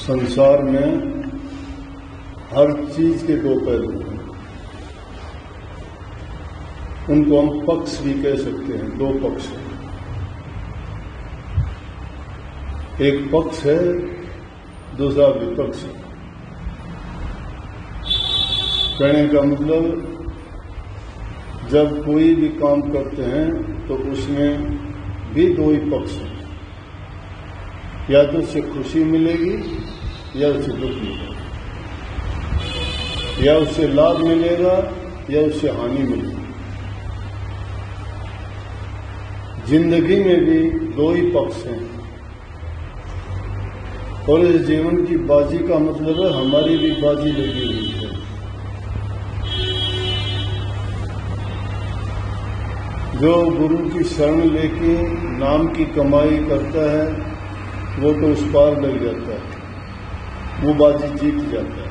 संसार में हर चीज के दो पहलू हैं। उनको हम पक्ष भी कह सकते हैं। दो पक्ष हैं। एक पक्ष है, दूसरा विपक्ष है। कहने का मतलब जब कोई भी काम करते हैं तो उसमें भी दो ही पक्ष हैं। या तो उससे खुशी मिलेगी या उससे दुख मिलेगा, या उससे लाभ मिलेगा या उससे हानि मिलेगी। जिंदगी में भी दो ही पक्ष हैं। और इस जीवन की बाजी का मतलब है हमारी भी बाजी लगी हुई है। जो गुरु की शरण लेके नाम की कमाई करता है वो तो उस पार लग जाता है, वो बाजी जीत जाता है।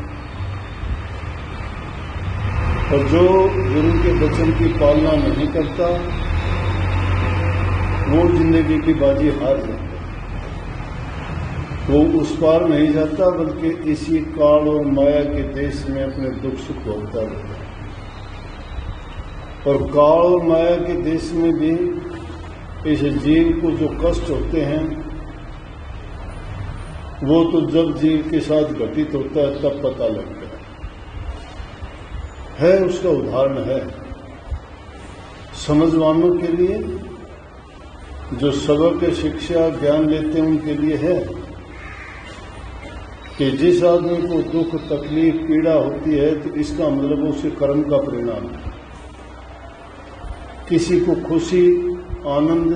और जो गुरु के वचन की पालना नहीं करता वो जिंदगी की बाजी हार जाता है। वो उस पार नहीं जाता बल्कि इसी काल और माया के देश में अपने दुख सुख भोगता रहता है। और काल और माया के देश में भी इस जीव को जो कष्ट होते हैं वो तो जब जीव के साथ घटित होता है तब पता लगता है। उसका उदाहरण है समझवानों के लिए, जो सबक शिक्षा ज्ञान लेते हैं उनके लिए है कि जिस आदमी को दुख तकलीफ पीड़ा होती है तो इसका मतलब उसके कर्म का परिणाम है। किसी को खुशी आनंद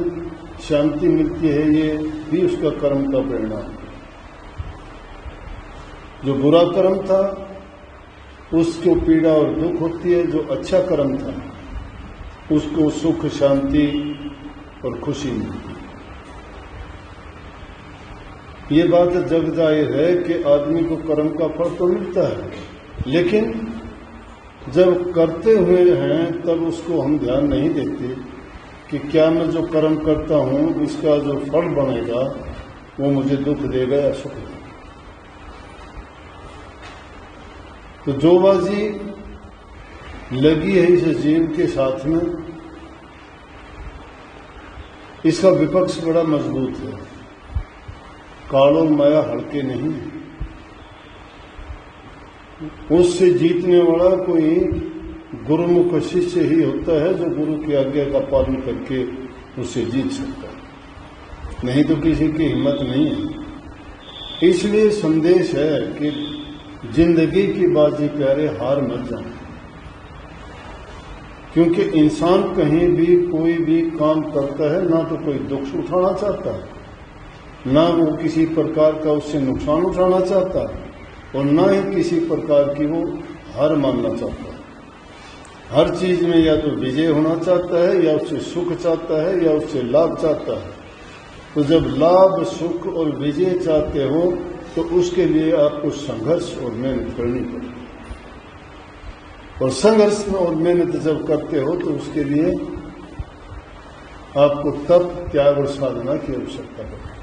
शांति मिलती है ये भी उसका कर्म का परिणाम है। जो बुरा कर्म था उसको पीड़ा और दुख होती है, जो अच्छा कर्म था उसको सुख शांति और खुशी मिलती है। ये बात जग जाहिर है कि आदमी को कर्म का फल तो मिलता है, लेकिन जब करते हुए हैं तब उसको हम ध्यान नहीं देते कि क्या मैं जो कर्म करता हूं इसका जो फल बनेगा वो मुझे दुख देगा या सुख देगा। तो जो बाजी लगी है इस जीव के साथ में, इसका विपक्ष बड़ा मजबूत है। काल और माया हड़के नहीं। उससे जीतने वाला कोई गुरुमुख शिष्य ही होता है जो गुरु की आज्ञा का पालन करके उससे जीत सकता है, नहीं तो किसी की हिम्मत नहीं है। इसलिए संदेश है कि जिंदगी की बाजी प्यारे हार मत जाए, क्योंकि इंसान कहीं भी कोई भी काम करता है ना तो कोई दुख उठाना चाहता है, ना वो किसी प्रकार का उससे नुकसान उठाना चाहता है, और ना ही किसी प्रकार की वो हार मानना चाहता है। हर चीज में या तो विजय होना चाहता है, या उससे सुख चाहता है, या उससे लाभ चाहता है। तो जब लाभ सुख और विजय चाहते हो तो उसके लिए आपको संघर्ष और मेहनत करनी पड़ेगी। और संघर्ष और मेहनत जब करते हो तो उसके लिए आपको तप त्याग और साधना की आवश्यकता पड़ेगी।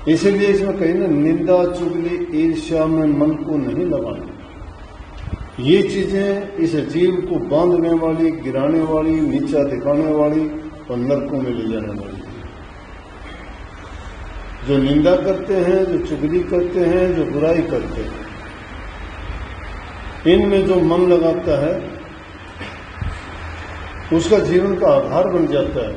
इसीलिए इसमें कहीं ना निंदा चुगली ईर्ष्या में मन को नहीं लगाना। ये चीजें इस जीव को बांधने वाली, गिराने वाली, नीचा दिखाने वाली और नरकों में ले जाने वाली। जो निंदा करते हैं, जो चुगली करते हैं, जो बुराई करते हैं, इनमें जो मन लगाता है उसका जीवन का आधार बन जाता है।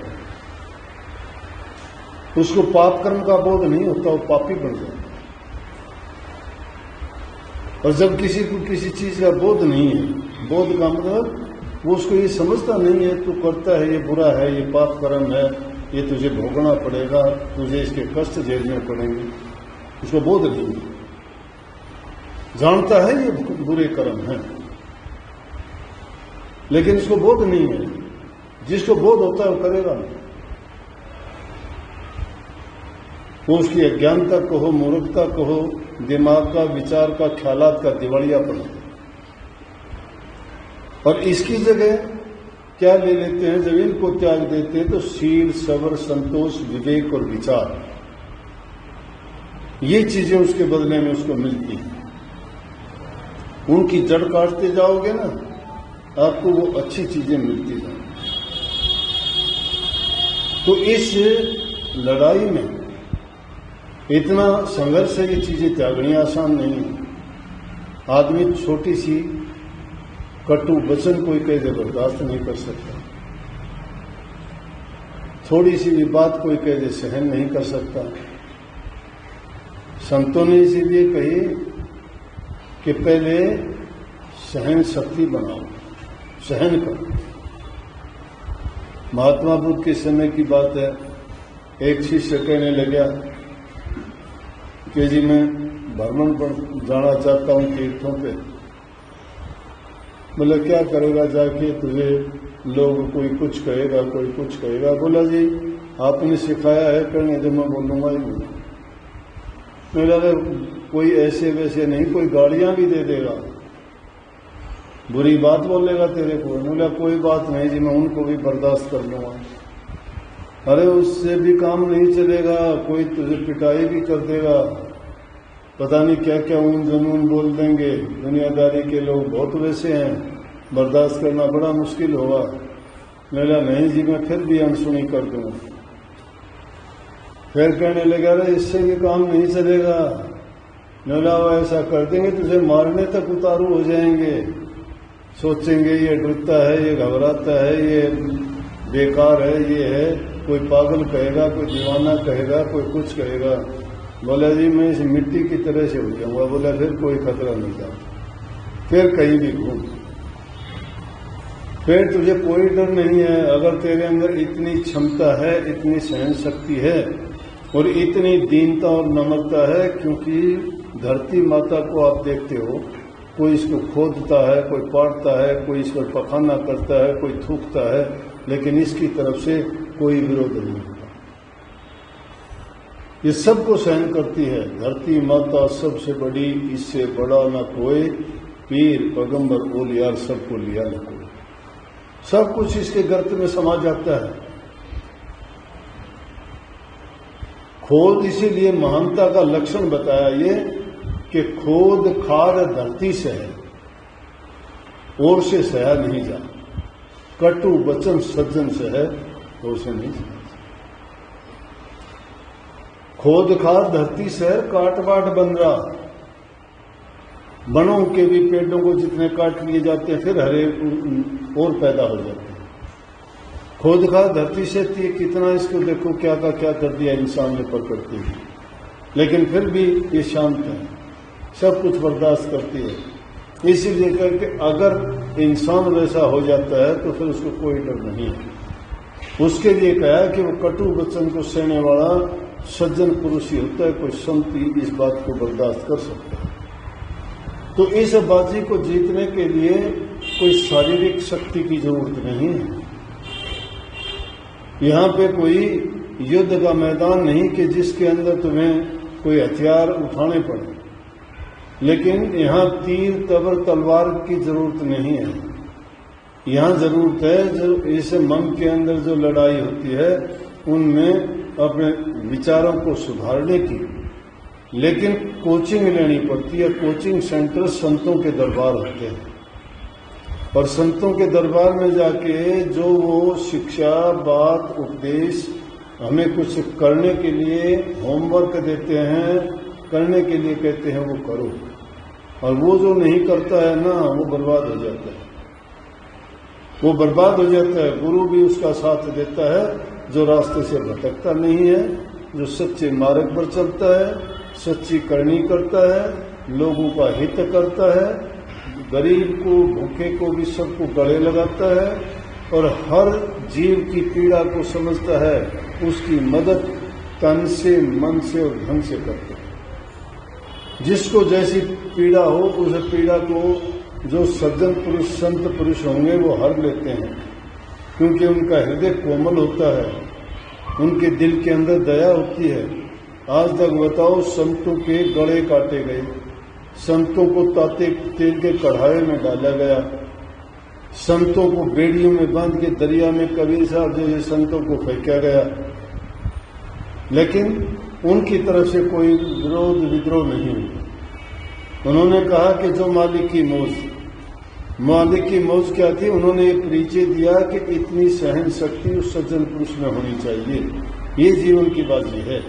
उसको पाप कर्म का बोध नहीं होता, वो पापी बन जाता है। और जब किसी को किसी चीज का बोध नहीं है, बोध का मतलब वो उसको ये समझता नहीं है तू करता है ये बुरा है, ये पाप कर्म है, ये तुझे भोगना पड़ेगा, तुझे इसके कष्ट झेलने पड़ेंगे, उसको बोध नहीं है। जानता है ये बुरे कर्म है लेकिन इसको बोध नहीं है। जिसको बोध होता है वो करेगा नहीं। वो उसकी अज्ञानता कहो, मूर्खता कहो, दिमाग का, विचार का, ख्यालात का दिवालियापन। और इसकी जगह क्या ले लेते हैं? जब इनको त्याग देते हैं तो शील, सब्र, संतोष, विवेक और विचार, ये चीजें उसके बदले में उसको मिलती हैं। उनकी जड़ काटते जाओगे ना, आपको वो अच्छी चीजें मिलती जाएंगी। तो इस लड़ाई में इतना संघर्ष है, ये चीजें त्यागनी आसान नहीं है। आदमी छोटी सी कटु वचन कोई कह दे बर्दाश्त नहीं कर सकता, थोड़ी सी भी बात कोई कह दे सहन नहीं कर सकता। संतों ने इसीलिए कही कि पहले सहन शक्ति बनाओ, सहन करो। महात्मा बुद्ध के समय की बात है, एक शिष्य कहने लगा कि जी मैं भ्रमण पर जाना चाहता हूं तीर्थों पे। बोला क्या करेगा जाके, तुझे लोग कोई कुछ कहेगा, कोई कुछ कहेगा। बोला जी आपने सिखाया है करने दे, मैं बोलूंगा ही नहीं। मेरा कोई ऐसे वैसे नहीं, कोई गाड़ियां भी दे देगा, बुरी बात बोलेगा तेरे को। बोला कोई बात नहीं जी, मैं उनको भी बर्दाश्त कर लूंगा। अरे उससे भी काम नहीं चलेगा, कोई तुझे पिटाई भी कर देगा, पता नहीं क्या क्या ऊन जनून बोल देंगे। दुनियादारी के लोग बहुत वैसे हैं, बर्दाश्त करना बड़ा मुश्किल होगा। बोला नहीं जी, मैं फिर भी अनसुनी कर दूंगा। फिर कहने लगा अरे इससे भी काम नहीं चलेगा। बोला वो ऐसा कर देंगे तुझे मारने तक उतारू हो जाएंगे, सोचेंगे ये डरता है, ये घबराता है, ये बेकार है, ये है, कोई पागल कहेगा, कोई दीवाना कहेगा, कोई कुछ कहेगा। बोला जी मैं इस मिट्टी की तरह से हो जाऊंगा। बोला फिर कोई खतरा नहीं था, फिर कहीं भी घूम, फिर तुझे कोई डर नहीं है। अगर तेरे अंदर इतनी क्षमता है, इतनी सहन शक्ति है और इतनी दीनता और नम्रता है, क्योंकि धरती माता को आप देखते हो, कोई इसको खोदता है, कोई पाड़ता है, कोई इस पर पखाना करता है, कोई थूकता है, लेकिन इसकी तरफ से कोई विरोध नहीं होता। ये सबको सहन करती है धरती माता, सबसे बड़ी, इससे बड़ा न कोई, पीर पैगंबर ओलियार सबको लिया न कोई। सब कुछ इसके गर्त में समा जाता है। खोद इसीलिए महानता का लक्षण बताया ये कि खोद खाद धरती से है, और से सहा नहीं जा। कटु वचन सज्जन से है, और से नहीं सहा। खोद खाद धरती से है, काट बाट बन रहा। वनों के भी पेड़ों को जितने काट लिए जाते हैं, फिर हरे और पैदा हो जाते हैं। खोद खाद धरती से थी, कितना इसको देखो क्या का क्या कर दिया इंसान ने प्रकृति में, लेकिन फिर भी ये शांत है, सब कुछ बर्दाश्त करती है। इसीलिए करके अगर इंसान वैसा हो जाता है तो फिर उसको कोई डर नहीं है। उसके लिए कहा कि वो कटु वचन को सहने वाला सज्जन पुरुष ही होता है, कोई संत ही इस बात को बर्दाश्त कर सकता है। तो इस बाजी को जीतने के लिए कोई शारीरिक शक्ति की जरूरत नहीं है। यहाँ पे कोई युद्ध का मैदान नहीं कि जिसके अंदर तुम्हें कोई हथियार उठाने पड़े, लेकिन यहाँ तीर तबर तलवार की जरूरत नहीं है। यहाँ जरूरत है जो इस मन के अंदर जो लड़ाई होती है उनमें अपने विचारों को सुधारने की, लेकिन कोचिंग लेनी पड़ती है। कोचिंग सेंटर संतों के दरबार होते हैं, और संतों के दरबार में जाके जो वो शिक्षा बात उपदेश हमें कुछ करने के लिए होमवर्क देते हैं, करने के लिए कहते हैं वो करो, और वो जो नहीं करता है ना वो बर्बाद हो जाता है, वो बर्बाद हो जाता है। गुरु भी उसका साथ देता है जो रास्ते से भटकता नहीं है, जो सच्चे मार्ग पर चलता है, सच्ची करनी करता है, लोगों का हित करता है, गरीब को भूखे को भी सबको गले लगाता है, और हर जीव की पीड़ा को समझता है, उसकी मदद तन से मन से और धन से करता है। जिसको जैसी पीड़ा हो उस पीड़ा को जो सज्जन पुरुष संत पुरुष होंगे वो हर लेते हैं, क्योंकि उनका हृदय कोमल होता है, उनके दिल के अंदर दया होती है। आज तक बताओ संतों के गले काटे गए, संतों को ताते तेल के कढ़ाई में डाला गया, संतों को बेड़ियों में बांध के दरिया में कबीर साहब जैसे संतों को फेंका गया, लेकिन उनकी तरफ से कोई विरोध विद्रोह नहीं हुआ। उन्होंने कहा कि जो मालिक की मौज क्या थी, उन्होंने एक परिचय दिया कि इतनी सहन शक्ति उस सज्जन पुरुष में होनी चाहिए। ये जीवन की बाजी है।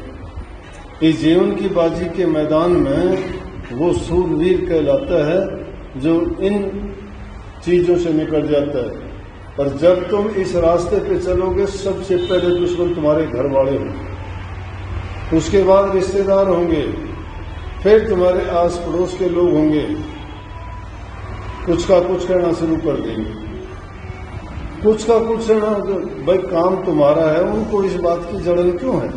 इस जीवन की बाजी के मैदान में वो सूरवीर कहलाता है जो इन चीजों से निकल जाता है। और जब तुम इस रास्ते पे चलोगे, सबसे पहले दुश्मन तुम्हारे घर वाले होंगे, उसके बाद रिश्तेदार होंगे, फिर तुम्हारे आस पड़ोस के लोग होंगे, कुछ का कुछ कहना शुरू कर देंगे। कुछ का कुछ कहना, भाई काम तुम्हारा है, उनको इस बात की जलन क्यों है?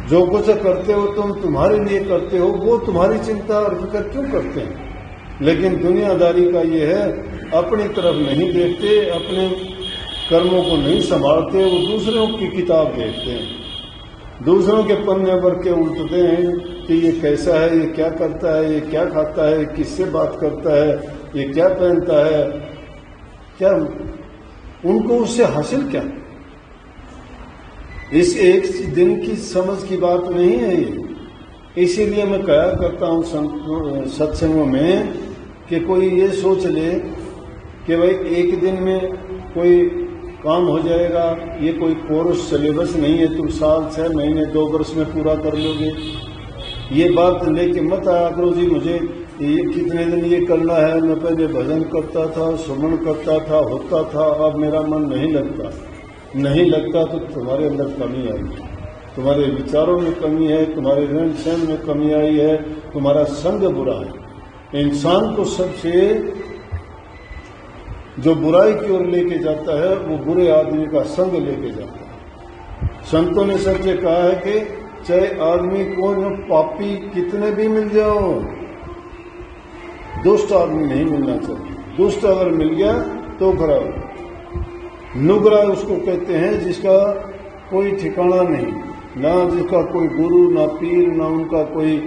जो कुछ करते हो तुम तुम्हारे लिए करते हो, वो तुम्हारी चिंता और फिक्र क्यों करते हैं? लेकिन दुनियादारी का ये है, अपनी तरफ नहीं देखते, अपने कर्मों को नहीं संभालते, वो दूसरों की किताब देखते हैं, दूसरों के पन्ने पर के उल्टते हैं कि ये कैसा है, ये क्या करता है, ये क्या खाता है, किससे बात करता है, ये क्या पहनता है, क्या उनको उससे हासिल क्या? इस एक दिन की समझ की बात नहीं है ये। इसीलिए मैं कहा करता हूँ सत्संगों में कि कोई ये सोच ले कि भाई एक दिन में कोई काम हो जाएगा, ये कोई कोर्स सिलेबस नहीं है, तुम साल 6 महीने 2 वर्ष में पूरा कर लोगे। ये बात लेके मत आया करो जी मुझे ये कितने दिन ये करना है, मैं पहले भजन करता था, सुमन करता था, होता था, अब मेरा मन नहीं लगता तो तुम्हारे अंदर कमी आई, तुम्हारे विचारों में कमी है, तुम्हारे रहन सहन में कमी आई है, तुम्हारा संग बुरा है। इंसान को सबसे जो बुराई की ओर लेके जाता है वो बुरे आदमी का संग लेके जाता है। संतों ने सच कहा है कि चाहे आदमी को न पापी कितने भी मिल जाओ, दुष्ट आदमी नहीं मिलना चाहिए। दुष्ट अगर मिल गया तो खराब। नुगरा उसको कहते हैं जिसका कोई ठिकाना नहीं, ना जिसका कोई गुरु, ना पीर, ना उनका कोई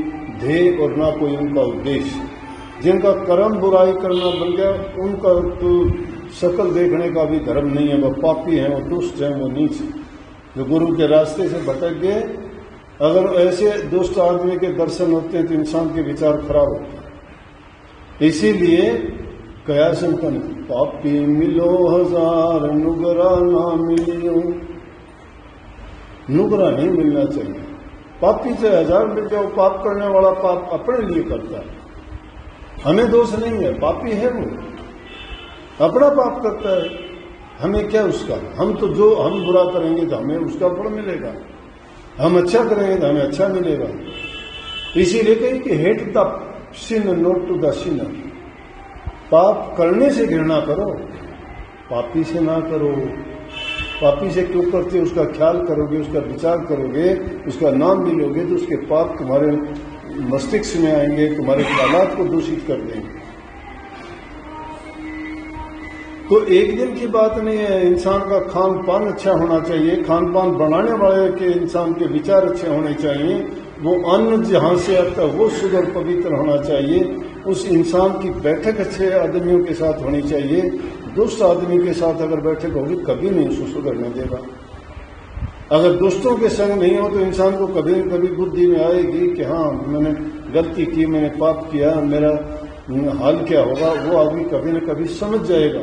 ध्येय और ना कोई उनका उद्देश्य। जिनका कर्म बुराई करना बन गया, उनका तो शकल देखने का भी धर्म नहीं है, वो पापी हैं, वो दुष्ट हैं, वो नीच। जो गुरु के रास्ते से भटक गए, अगर ऐसे दुष्ट आदमी के दर्शन होते हैं तो इंसान के विचार खराब होते हैं। इसीलिए कया संतन पापी मिलो हजार, नुगरा ना मिलियो। नुगरा नहीं मिलना चाहिए। पापी से 1000 मिल जाओ, पाप करने वाला पाप अपने लिए करता है, हमें दोष नहीं है। पापी है वो, अपना पाप करता है, हमें क्या उसका? हम तो जो हम बुरा करेंगे तो हमें उसका फल मिलेगा, हम अच्छा करेंगे तो हमें अच्छा मिलेगा। इसीलिए कही कि hate the sin not to the sinner. पाप करने से घृणा करो, पापी से ना करो। पापी से क्यों करते, उसका ख्याल करोगे, उसका विचार करोगे, उसका नाम भी लोगे तो उसके पाप तुम्हारे मस्तिष्क में आएंगे, तुम्हारे ख्यालात को दूषित कर देंगे। तो एक दिन की बात नहीं है। इंसान का खान पान अच्छा होना चाहिए, खान पान बनाने वाले के इंसान के विचार अच्छे होने चाहिए, वो अन्न जहां से आता है वो शुद्ध और पवित्र होना चाहिए। उस इंसान की बैठक अच्छे आदमियों के साथ होनी चाहिए। दुष्ट आदमी के साथ अगर बैठक होगी कभी नहीं उसको सुधरने देगा। अगर दुष्टों के संग नहीं हो तो इंसान को कभी न कभी बुद्धि में आएगी कि हाँ मैंने गलती की, मैंने पाप किया, मेरा हाल क्या होगा, वो आदमी कभी न कभी समझ जाएगा।